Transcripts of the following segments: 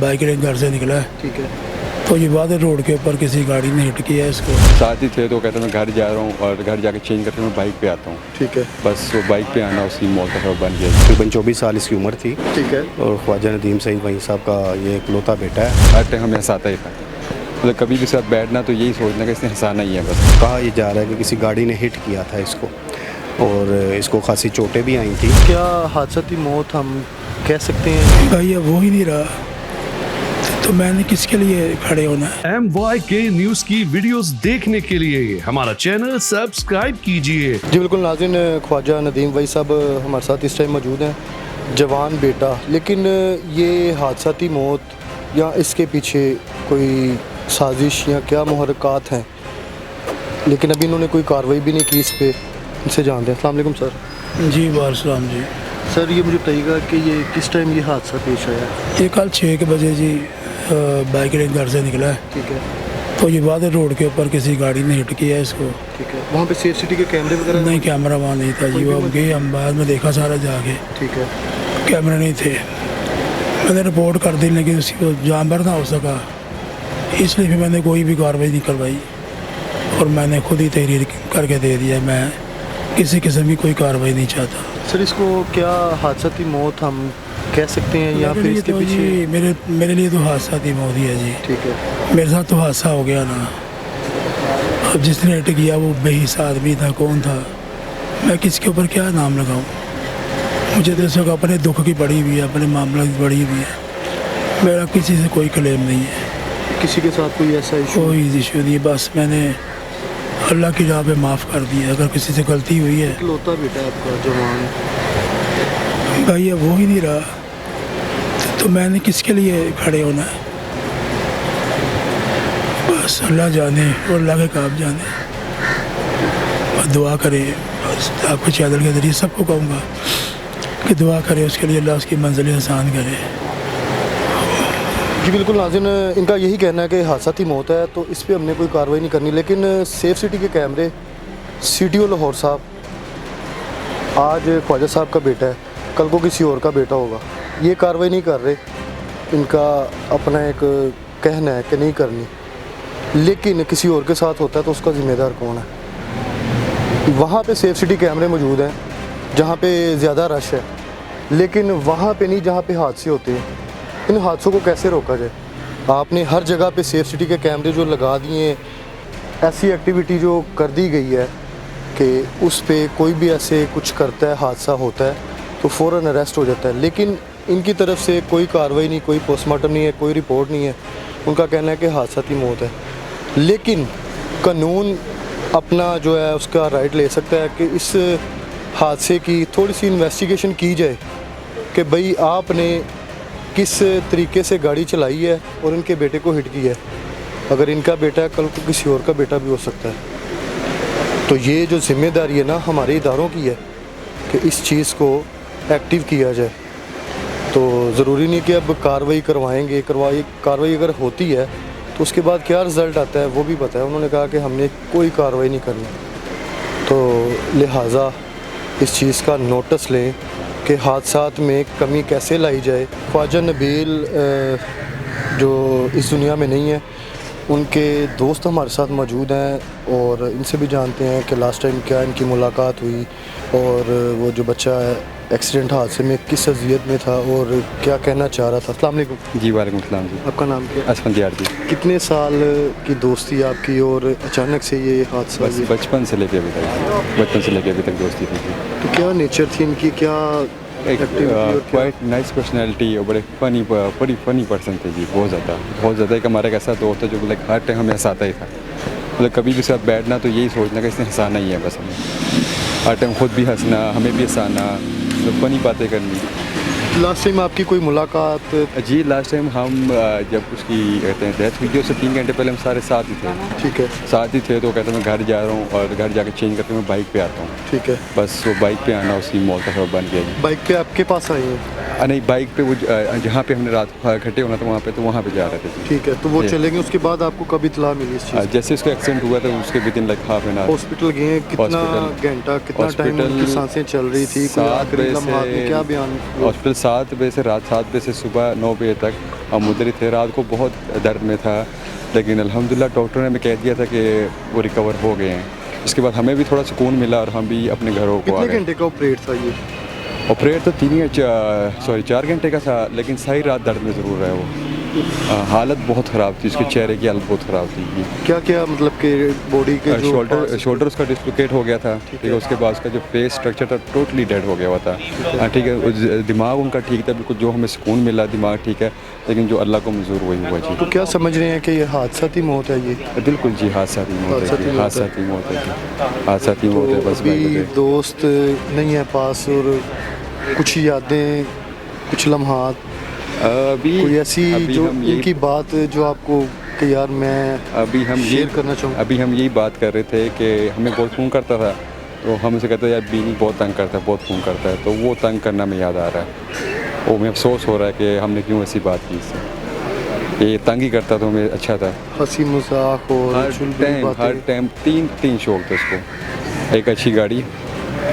Bike लेकर घर से निकला है। ठीक है। तो ये बात है, रोड के ऊपर किसी गाड़ी ने हिट किया है इसको। साथ ही थे तो कहते मैं घर जा रहा हूँ और घर जाके चेंज करके मैं बाइक पे आता हूँ। ठीक है। बस वो बाइक पे आना उसकी मौत का सबब बन गया। तकरीबन 24 साल इसकी उम्र थी। ठीक है। और ख्वाजा नदीम सईद वहीं साहब का ये इकलौता बेटा है। हर टाइम हमें हंसाता ही था, मतलब कभी भी साथ बैठना तो यही सोचना कि इसने हंसाना ही है बस। कहा यह जा रहा है कि किसी गाड़ी ने हिट किया था इसको और इसको खासी चोटें भी आई थी। क्या हादसाती मौत हम कह सकते हैं? भाई अब वो ही नहीं रहा तो मैंने किसके लिए खड़े होना है। MYK न्यूज की वीडियोस देखने के लिए हमारा चैनल सब्सक्राइब कीजिए। जी बिल्कुल नाज़रीन, ख्वाजा नदीम वही साहब हमारे साथ इस टाइम मौजूद हैं। जवान बेटा, लेकिन ये हादसाती मौत या इसके पीछे कोई साजिश या क्या मुहर्रकात हैं, लेकिन अभी इन्होंने कोई कार्रवाई भी नहीं की इस पर। इनसे जानते हैं। अस्सलाम वालेकुम सर। जी वालेकुम जी। सर ये मुझे बताइएगा कि ये किस टाइम ये हादसा पेश आया? ये कल 6 के बजे जी बाइक लेकर घर से निकला है। ठीक है। तो ये बात है, रोड के ऊपर किसी गाड़ी ने हिट किया है इसको। ठीक है। वहाँ पे सेफ सिटी के कैमरे वगैरह? नहीं, कैमरा वहाँ नहीं था जी। वो अब गए, हम बाद में देखा सारा जाके, ठीक है। कैमरे नहीं थे। मैंने रिपोर्ट कर दी लेकिन उसकी जानवर ना हो सका, इसलिए फिर मैंने कोई भी कार्रवाई नहीं करवाई और मैंने खुद ही तहरीर करके दे दिया। मैं किसी किस्म की कोई कार्रवाई नहीं चाहता। सर इसको क्या हादसाती मौत हम कह सकते हैं या फिर इसके पीछे? जी मेरे लिए तो हादसा थी मौत ही है जी। ठीक है। मेरे साथ तो हादसा हो गया ना। अब जिसने हिट किया वो बेहिस आदमी था, कौन था, मैं किसके ऊपर क्या नाम लगाऊं। मुझे तो इस वक्त अपने दुख की बड़ी हुई है, अपने मामला की बड़ी हुई है। मेरा किसी से कोई क्लेम नहीं है, किसी के साथ कोई ऐसा इशू? कोई इशू नहीं। बस मैंने अल्लाह की राह पे माफ़ कर दिया। अगर किसी से गलती हुई है, इकलौता बेटा आपका जवान। भाई अब वो ही नहीं रहा तो मैंने किसके लिए खड़े होना है। बस अल्लाह जाने और अल्लाह के काम जाने। और दुआ करे, बस आपके चैनल के ज़रिए सबको कहूँगा कि दुआ करे उसके लिए, अल्लाह उसकी मंजिलें आसान करे। जी बिल्कुल नाज़रीन, इनका यही कहना है कि हादसाती मौत है तो इस पर हमने कोई कार्रवाई नहीं करनी। लेकिन सेफ सिटी के कैमरे, CTO लाहौर साहब, आज ख्वाजा साहब का बेटा है, कल को किसी और का बेटा होगा, ये कार्रवाई नहीं कर रहे। इनका अपना एक कहना है कि नहीं करनी, लेकिन किसी और के साथ होता है तो उसका ज़िम्मेदार कौन है? वहाँ पे सेफ सिटी कैमरे मौजूद हैं जहाँ पे ज़्यादा रश है, लेकिन वहाँ पे नहीं जहाँ पे हादसे होते हैं। इन हादसों को कैसे रोका जाए? आपने हर जगह पे सेफ सिटी के कैमरे जो लगा दिए, ऐसी एक्टिविटी जो कर दी गई है कि उस पे कोई भी ऐसे कुछ करता है, हादसा होता है तो फ़ौरन अरेस्ट हो जाता है, लेकिन इनकी तरफ से कोई कार्रवाई नहीं, कोई पोस्टमार्टम नहीं है, कोई रिपोर्ट नहीं है। उनका कहना है कि हादसाती मौत है, लेकिन कानून अपना जो है उसका राइट ले सकता है कि इस हादसे की थोड़ी सी इन्वेस्टिगेशन की जाए कि भाई आपने किस तरीके से गाड़ी चलाई है और इनके बेटे को हिट किया है। अगर इनका बेटा है, कल को किसी और का बेटा भी हो सकता है। तो ये जो जिम्मेदारी है ना हमारे इदारों की है कि इस चीज़ को एक्टिव किया जाए। तो ज़रूरी नहीं कि अब कार्रवाई करवाएंगे, कार्रवाई अगर होती है तो उसके बाद क्या रिज़ल्ट आता है वो भी पता है। उन्होंने कहा कि हमने कोई कार्रवाई नहीं करनी, तो लिहाजा इस चीज़ का नोटिस लें कि हादसात में कमी कैसे लाई जाए। ख्वाजा नबील जो इस दुनिया में नहीं है, उनके दोस्त हमारे साथ मौजूद हैं और इनसे भी जानते हैं कि लास्ट टाइम क्या इनकी मुलाकात हुई और वो जो बच्चा एक्सीडेंट हादसे में किस अजियत में था और क्या कहना चाह रहा था। अस्सलाम वालेकुम। जी वालेकुम सलाम जी। आपका नाम क्या? असफंद यार जी। कितने साल की दोस्ती आपकी और अचानक से ये हादसा बस हुआ? बचपन से लेके अभी तक, बचपन से लेके अभी तक दोस्ती थी। तो क्या नेचर थी इनकी, क्या एक क्वाइट नाइस पर्सनैलिटी और बड़ी फ़नी पर्सन थे जी। बहुत ज़्यादा एक हमारा एक ऐसा दोस्त है जो लाइक हर टाइम हमें हंसाता ही था, मतलब कभी भी साथ बैठना तो यही सोचना कि इसने हंसाना ही है बस हमें। हर टाइम खुद भी हंसना, हमें भी हंसाना, मतलब फ़नी बातें करनी। लास्ट टाइम आपकी कोई मुलाकात? जी लास्ट टाइम हम जब उसकी कहते हैं डेथ हुई थी उससे 3 घंटे पहले हम सारे साथ ही थे। ठीक है। साथ ही थे तो कहते मैं घर जा रहा हूँ और घर जाके चेंज करके मैं बाइक पे आता हूँ। ठीक है। बस वो बाइक पे आना उसकी मौत का सबब बन गया। बाइक पे आपके पास आए हैं? नहीं, बाइक पे वो जहाँ पे हमने रात को इकट्ठे होना था वहाँ पे जा रहे थे। ठीक है। तो वो चले गए, उसके बाद आपको कब इतला मिली इस चीज़? जैसे उसका एक्सीडेंट हुआ था उसके within like half an hour hospital गए? कितना घंटा, कितना टाइम उनकी सांसें चल रही थी? कोई आखिरी लम्हात में क्या बयान? हॉस्पिटल 7 बजे से रात 7 बजे से सुबह 9 बजे तक हम उधर ही थे, रात को बहुत दर्द में था, लेकिन अल्हम्दुलिल्लाह डॉक्टर ने हमें कह दिया था कि वो रिकवर हो गए हैं। उसके बाद हमें भी थोड़ा सुकून मिला और हम भी अपने घरों को आ कितने गए। घंटे का ऑपरेट था ये? ऑपरेट तो 4 घंटे का था, लेकिन सारी रात दर्द में ज़रूर रहा वो। हालत बहुत ख़राब थी, उसके चेहरे की हालत बहुत ख़राब थी। क्या क्या मतलब कि बॉडी के जो शोल्डर उसका डिस्लोकेट हो गया था, ठीक है। उसके बाद उसका जो फेस स्ट्रक्चर था टोटली डेड हो गया हुआ था, ठीक है। दिमाग उनका ठीक था बिल्कुल, जो हमें सुकून मिला, दिमाग ठीक है, लेकिन जो अल्लाह को मंजूर वही हुआ जी। तो क्या समझ रहे हैं कि ये हादसाती मौत है ये? बिल्कुल जी, हादसाती मौत है, हादसाती मौत है जी, हादसाती मौत है। बस अभी दोस्त नहीं है पास, और कुछ यादें, कुछ लम्हात, अभी कोई ऐसी जो इनकी बात जो आपको कि यार मैं शेयर करना चाहूँ? अभी हम यही बात कर रहे थे कि हमें बहुत फ़ोन करता था, तो हम उसे कहते यार बीनी बहुत तंग करता है, बहुत फ़ोन करता है, तो वो तंग करना में याद आ रहा है। वो हमें अफसोस हो रहा है कि हमने क्यों ऐसी बात की इससे। ये तंग ही करता तो हमें अच्छा था। हंसी मजाक और हर टाइम तीन शौक थे उसको। एक अच्छी गाड़ी,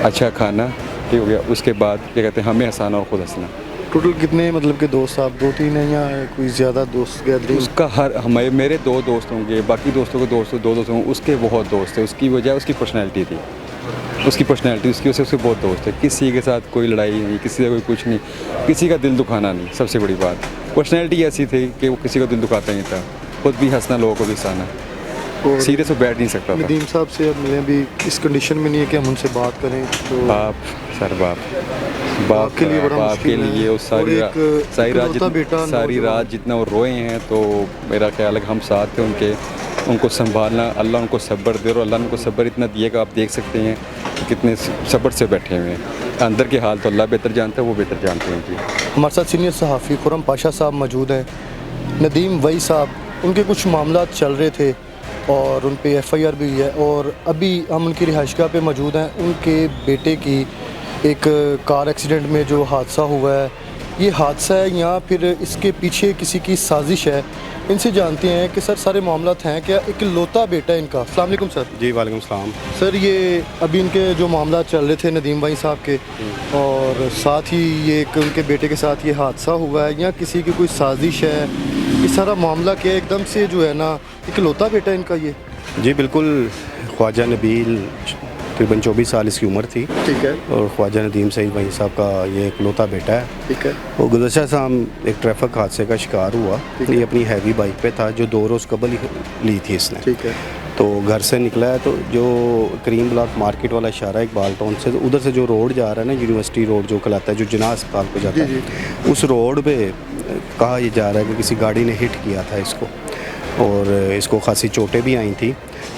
अच्छा खाना, ठीक हो गया। उसके बाद क्या कहते हैं, हमें हंसाना और ख़ुद हंसना। टोटल कितने मतलब के दोस्त आप? 2-3 हैं या कोई ज़्यादा दोस्त गैदरिंग? उसका मेरे 2 दोस्त होंगे, बाकी दोस्तों के दोस्त 2 दोस्त होंगे, उसके बहुत दोस्त थे। उसकी वजह उसकी पर्सनैलिटी थी, उसकी वजह से उसके बहुत दोस्त थे। किसी के साथ कोई लड़ाई नहीं, किसी का कोई कुछ नहीं, किसी का दिल दुखाना नहीं। सबसे बड़ी बात पर्सनैलिटी ऐसी थी कि वो किसी का दिल दुखाता नहीं था, खुद भी हंसना, लोगों को भी हंसाना, सीरियस हो बैठ नहीं सकता था। नदीम साहब से अब मिले, अभी इस कंडीशन में नहीं है कि हम उनसे बात करें, तो बाप के लिए बड़ा बाप के मुश्किल है। लिए वो और एक सारी रात जितना वो रोए हैं, तो मेरा ख्याल है कि हम साथ थे उनके। उनको संभालना, अल्लाह उनको सब्र दे, और अल्लाह ने उनको सब्र इतना दिएगा, आप देख सकते हैं कि कितने सब्र से बैठे हुए हैं। अंदर के हाल तो अल्लाह बेहतर जानता है, वो बेहतर जानते हैं जी। हमारे साथ सीनियर सहाफ़ी खुरम पाशा साहब मौजूद हैं। नदीम वई साहब, उनके कुछ मामला चल रहे थे और उन पे FIR भी हुई है, और अभी हम उनकी रिहाइशगाह पे मौजूद हैं। उनके बेटे की एक कार एक्सीडेंट में जो हादसा हुआ है, ये हादसा है या फिर इसके पीछे किसी की साजिश है? इनसे जानते हैं कि सर सारे मामला हैं क्या? एक लौता बेटा है इनका। अस्सलाम वालेकुम सर। जी वालेकुम सलाम। सर ये अभी इनके जो मामला चल रहे थे नदीम भाई साहब के, और साथ ही ये एक उनके बेटे के साथ ये हादसा हुआ है, या किसी की कोई साजिश है? ये सारा मामला क्या एकदम से जो है ना, एक लौता बेटा इनका ये? जी बिल्कुल, ख्वाजा नबील तकरीबन 24 साल इसकी उम्र थी, ठीक है। और ख्वाजा नदीम सईद भाई साहब का ये इकलौता बेटा है, ठीक है। वो गुज़श्ता शाम एक ट्रैफिक हादसे का शिकार हुआ। ये अपनी हैवी बाइक पे था जो 2 रोज़ कबल ही ली थी इसने, ठीक है। तो घर से निकला है, तो जो करीम ब्लॉक मार्केट वाला इशारा इकबाल टाउन से, तो उधर से जो रोड जा रहा है ना, यूनिवर्सिटी रोड जो कहलाता है, जो जिना अस्पताल को जाता है, उस रोड पे कहा यह जा रहा है कि किसी गाड़ी ने हिट किया था इसको, और इसको खासी चोटें भी आई थी।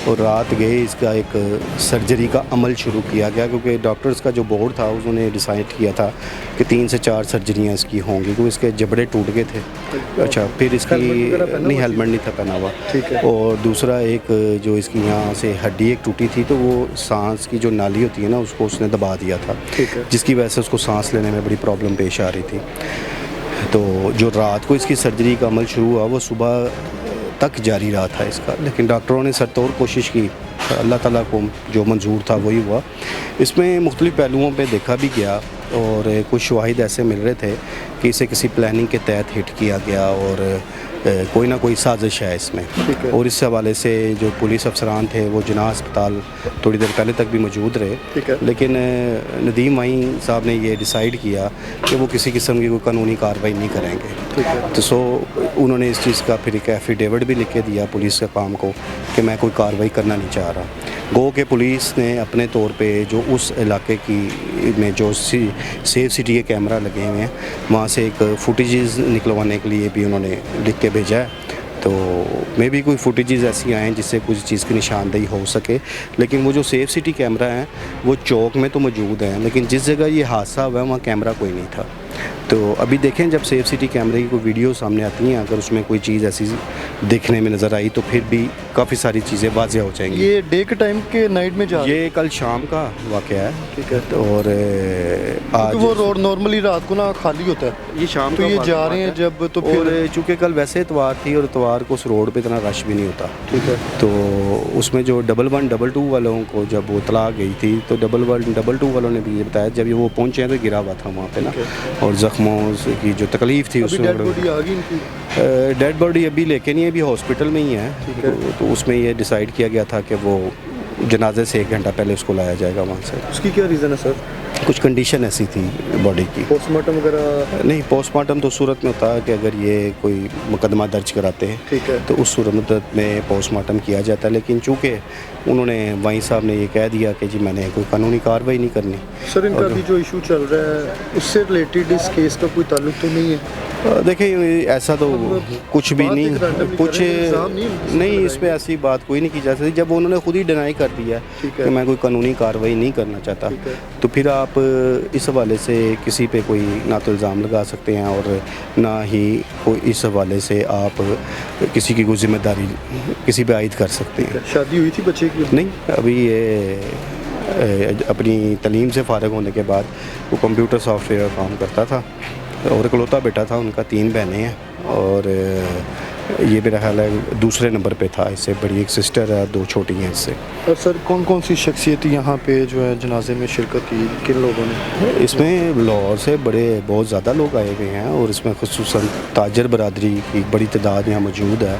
और रात गए इसका एक सर्जरी का अमल शुरू किया गया, क्योंकि डॉक्टर्स का जो बोर्ड था उन्होंने डिसाइड किया था कि 3 से 4 सर्जरियाँ इसकी होंगी, क्योंकि इसके जबड़े टूट गए थे। अच्छा, फिर इसकी नहीं, हेलमेट नहीं था पहना हुआ, ठीक है। और दूसरा एक जो इसकी यहाँ से हड्डी एक टूटी थी, तो वो सांस की जो नाली होती है ना, उसको उसने दबा दिया था, ठीक है, जिसकी वजह से उसको सांस लेने में बड़ी प्रॉब्लम पेश आ रही थी। तो जो रात को इसकी सर्जरी का अमल शुरू हुआ वो सुबह तक जारी रहा था इसका, लेकिन डॉक्टरों ने सरतोड़ कोशिश की, अल्लाह ताला को जो मंजूर था वही हुआ। इसमें मुख्तलिफ़ पहलुओं पे देखा भी गया, और कुछ शवाहिद ऐसे मिल रहे थे कि इसे किसी प्लानिंग के तहत हिट किया गया, और कोई ना कोई साजिश है इसमें। और इस हवाले से जो पुलिस अफसरान थे वो जिना अस्पताल थोड़ी देर पहले तक भी मौजूद रहे, लेकिन नदीम भाई साहब ने ये डिसाइड किया कि वो किसी किस्म की कोई कानूनी कार्रवाई नहीं करेंगे। तो उन्होंने इस चीज़ का फिर एक एफिडेविट भी लिख के दिया पुलिस के काम को कि मैं कोई कार्रवाई करना नहीं चाह रहा। गो के पुलिस ने अपने तौर पे जो उस इलाके की में जो सेफ सिटी के कैमरा लगे हुए हैं, वहाँ से एक फुटेजेस निकलवाने के लिए भी उन्होंने लिख के भेजा है। तो मे भी कोई फुटेजेस ऐसी आएँ जिससे कुछ चीज़ की निशानदेही हो सके, लेकिन वो जो सेफ सिटी कैमरा है वो चौक में तो मौजूद हैं, लेकिन जिस जगह ये हादसा हुआ वहाँ कैमरा कोई नहीं था। तो अभी देखें जब सेफ सिटी कैमरे की कोई वीडियो सामने आती हैं, अगर उसमें कोई चीज़ ऐसी देखने में नज़र आई तो फिर भी काफ़ी सारी चीज़ें वाज़ेह हो जाएंगी। ये डे के टाइम के नाइट में जा, ये कल शाम का वाक़या है, ठीक है। और आज वो रोड नॉर्मली रात को ना खाली होता है, ये शाम तो का ये वाक़या जा रहे हैं है। जब, तो और फिर चूँकि कल वैसे इतवार थी और इतवार को उस रोड पे इतना रश भी नहीं होता, ठीक है। तो उसमें जो 1122 वालों को जब वो इतला गई थी तो 1122 वालों ने भी ये बताया जब ये वो पहुँचे हैं तो गिरा हुआ था वहाँ पे ना, और ज़ख्मों की जो तकलीफ़ थी अभी उसमें डेड बॉडी आ गई इनकी? डेड बॉडी अभी लेके नहीं, अभी हॉस्पिटल में ही है। ठीक है। तो उसमें ये डिसाइड किया गया था कि वो जनाजे से 1 घंटा पहले उसको लाया जाएगा वहाँ से। उसकी क्या रीज़न है सर? कुछ कंडीशन ऐसी थी बॉडी की। पोस्टमार्टम वगैरह? नहीं, पोस्टमार्टम तो सूरत में होता है कि अगर ये कोई मुकदमा दर्ज कराते हैं ठीक है। तो उस सूरत में पोस्टमार्टम किया जाता है, लेकिन चूँकि उन्होंने वहीं साहब ने ये कह दिया कि जी मैंने कोई कानूनी कार्रवाई नहीं करनी। सर इनका अभी जो इशू चल रहा है उससे रिलेटेड इस केस का कोई ताल्लुक तो नहीं है? देखिए ऐसा तो कुछ भी बात नहीं, एक randomly कुछ कर रहे हैं, इल्ज़ाम नहीं है, नहीं, किसी इस पे ऐसी बात कोई नहीं की जा सकती। जब उन्होंने खुद ही डिनाई कर दिया ठीक है। कि मैं कोई कानूनी कार्रवाई नहीं करना चाहता, ठीक है। तो फिर आप इस हवाले से किसी पे कोई ना तो इल्ज़ाम लगा सकते हैं और ना ही कोई इस हवाले से आप किसी की कोई जिम्मेदारी किसी पे आयद कर सकते हैं। शादी हुई थी बच्चे की? नहीं, अभी ये अपनी तलीम से फ़ारिग होने के बाद वो कंप्यूटर सॉफ्टवेयर का काम करता था और इकलौता बेटा था उनका, 3 बहनें हैं और ये मेरा ख्याल है दूसरे नंबर पे था। इससे बड़ी एक सिस्टर है, 2 छोटी हैं इससे। और सर कौन कौन सी शख्सियत यहाँ पे जो है जनाजे में शिरकत की, किन लोगों ने? इसमें लाहौर से बहुत ज़्यादा लोग आए हुए हैं और इसमें खुसूसन ताजर बरदरी की बड़ी तादाद यहाँ मौजूद है,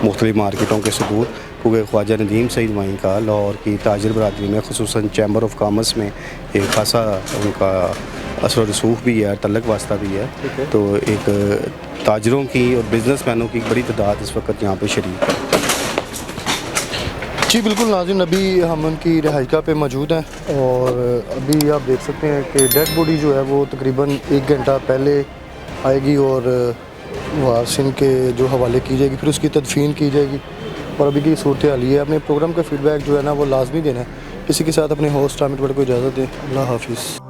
मुख्तलिफ मार्केटों के सबूत, क्योंकि ख्वाजा नदीम सईद वाई का लाहौर की ताजर बरदरी में खुसूसन चैम्बर ऑफ कॉमर्स में एक खासा उनका असर रसूख भी है, तल्लक वास्ता भी है। तो एक ताजरों की और बिजनेसमैनों की बड़ी तादाद इस वक्त यहाँ पे शरीक है। जी बिल्कुल नाज़रीन, अभी हम उनकी रिहाइका पे मौजूद हैं और अभी आप देख सकते हैं कि डेड बॉडी जो है वो तकरीबन 1 घंटा पहले आएगी और वारसिन के जो हवाले की जाएगी, फिर उसकी तदफीन की जाएगी और अभी की सूरत हाल ये है। अपने प्रोग्राम का फीडबैक जो है ना वो लाजमी देना है। इसी के साथ अपने होस्ट आमिर भट्ट को इजाज़त दें। अल्लाह हाफिज़।